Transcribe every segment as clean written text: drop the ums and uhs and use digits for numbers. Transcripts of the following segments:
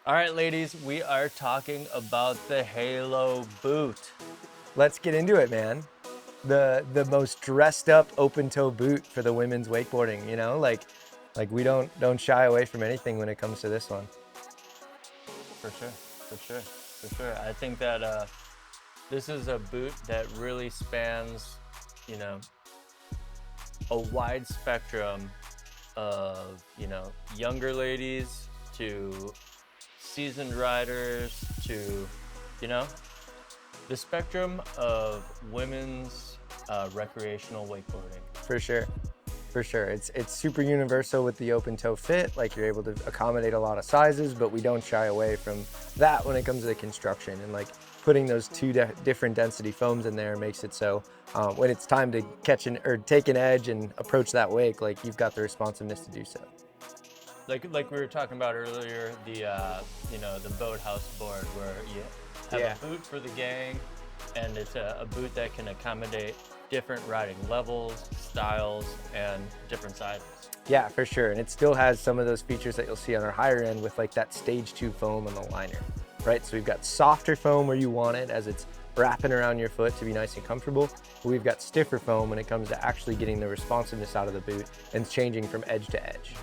All right, ladies, we are talking about the Halo boot. Let's get into it, man. The most dressed up open toe boot for the women's wakeboarding, like we don't shy away from anything when it comes to this one. For sure, for sure, for sure. I think that this is a boot that really spans, you know, a wide spectrum of, younger ladies to seasoned riders to, you know, the spectrum of women's recreational wakeboarding. For sure. For sure. It's super universal with the open toe fit. Like you're able to accommodate a lot of sizes, but we don't shy away from that when it comes to the construction. And like putting those two different density foams in there makes it so when it's time to catch or take an edge and approach that wake, like you've got the responsiveness to do so. Like we were talking about earlier, the boathouse board where you have a boot for the gang, and it's a boot that can accommodate different riding levels, styles, and different sizes. Yeah, for sure. And it still has some of those features that you'll see on our higher end with like that stage 2 foam on the liner, right? So we've got softer foam where you want it as it's wrapping around your foot to be nice and comfortable. But we've got stiffer foam when it comes to actually getting the responsiveness out of the boot and changing from edge to edge.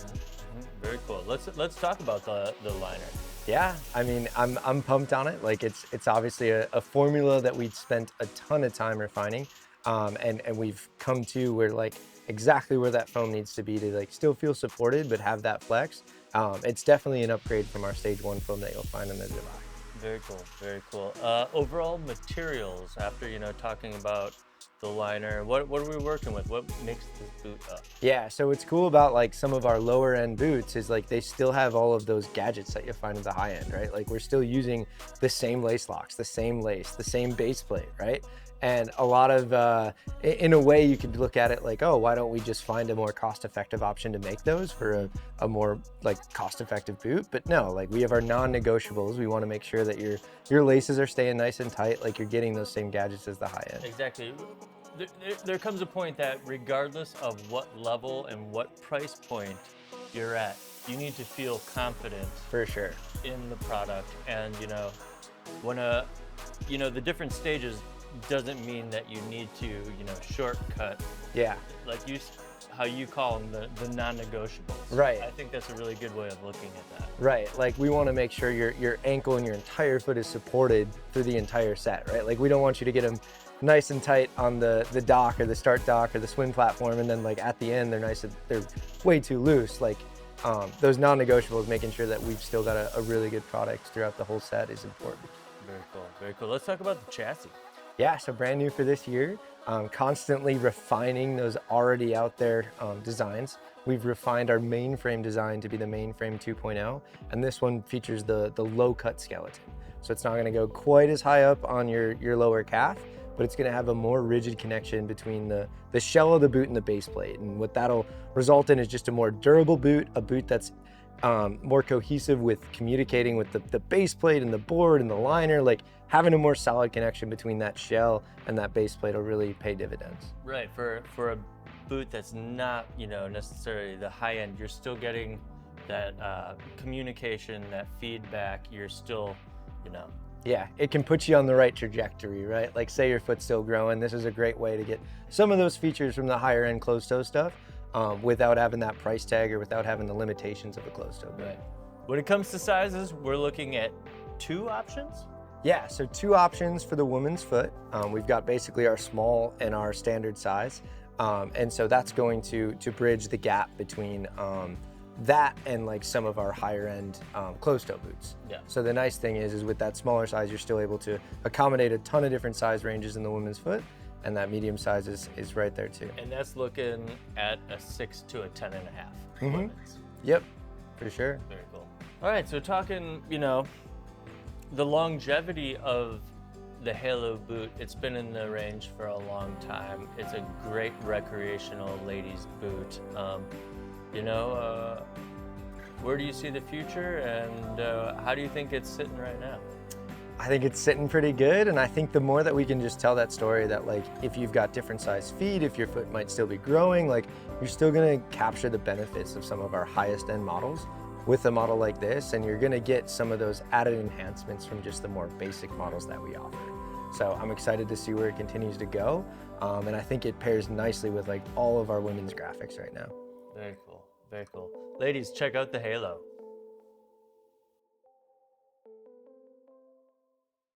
Very cool. Let's talk about the liner. Yeah, I mean, I'm pumped on it. Like it's obviously a formula that we've spent a ton of time refining, and we've come to where like exactly where that foam needs to be to like still feel supported but have that flex. It's definitely an upgrade from our stage 1 foam that you'll find in the July. Very cool, very cool. Overall materials, after talking about the liner, what are we working with? What makes this boot up? Yeah, so what's cool about like some of our lower end boots is like they still have all of those gadgets that you'll find at the high end, right? Like we're still using the same lace locks, the same lace, the same base plate, right? And a lot of, in a way you could look at it like, oh, why don't we just find a more cost-effective option to make those for a more like cost-effective boot? But no, like we have our non-negotiables. We want to make sure that your laces are staying nice and tight, like you're getting those same gadgets as the high end. Exactly. There comes a point that regardless of what level and what price point you're at, you need to feel confident For sure. in the product. And when the different stages doesn't mean that you need to shortcut. Yeah. Like how you call them the non-negotiables. Right. I think that's a really good way of looking at that. Right, like we want to make sure your ankle and your entire foot is supported through the entire set, right? Like we don't want you to get them nice and tight on the dock or the start dock or the swim platform, and then like at the end they're way too loose. Like those non-negotiables, making sure that we've still got a really good product throughout the whole set is important. Very cool, very cool. Let's talk about the chassis. Yeah, so brand new for this year, constantly refining those already out there designs. We've refined our mainframe design to be the mainframe 2.0, and this one features the low cut skeleton. So it's not gonna go quite as high up on your lower calf, but it's gonna have a more rigid connection between the shell of the boot and the base plate. And what that'll result in is just a more durable boot, a boot that's more cohesive with communicating with the base plate and the board and the liner. Like having a more solid connection between that shell and that base plate will really pay dividends. Right, for a boot that's not necessarily the high end, you're still getting that communication, that feedback. You're still Yeah, it can put you on the right trajectory, right? Like say your foot's still growing, this is a great way to get some of those features from the higher end closed toe stuff without having that price tag or without having the limitations of a closed toe boot. Right. When it comes to sizes, we're looking at 2 options. Yeah, so 2 options for the woman's foot. We've got basically our small and our standard size. And so that's going to bridge the gap between that and like some of our higher end closed toe boots. Yeah. So the nice thing is with that smaller size, you're still able to accommodate a ton of different size ranges in the women's foot, and that medium size is right there too. And that's looking at a 6 to a 10 and a half. Women's. Yep, for sure. Very cool. All right, so talking, the longevity of the Halo boot, it's been in the range for a long time. It's a great recreational ladies boot. Where do you see the future, and how do you think it's sitting right now? I think it's sitting pretty good, and I think the more that we can just tell that story that like if you've got different size feet, if your foot might still be growing, like you're still gonna capture the benefits of some of our highest end models with a model like this, and you're gonna get some of those added enhancements from just the more basic models that we offer. So I'm excited to see where it continues to go, and I think it pairs nicely with like all of our women's graphics right now. Very cool, very cool. Ladies, check out the Halo.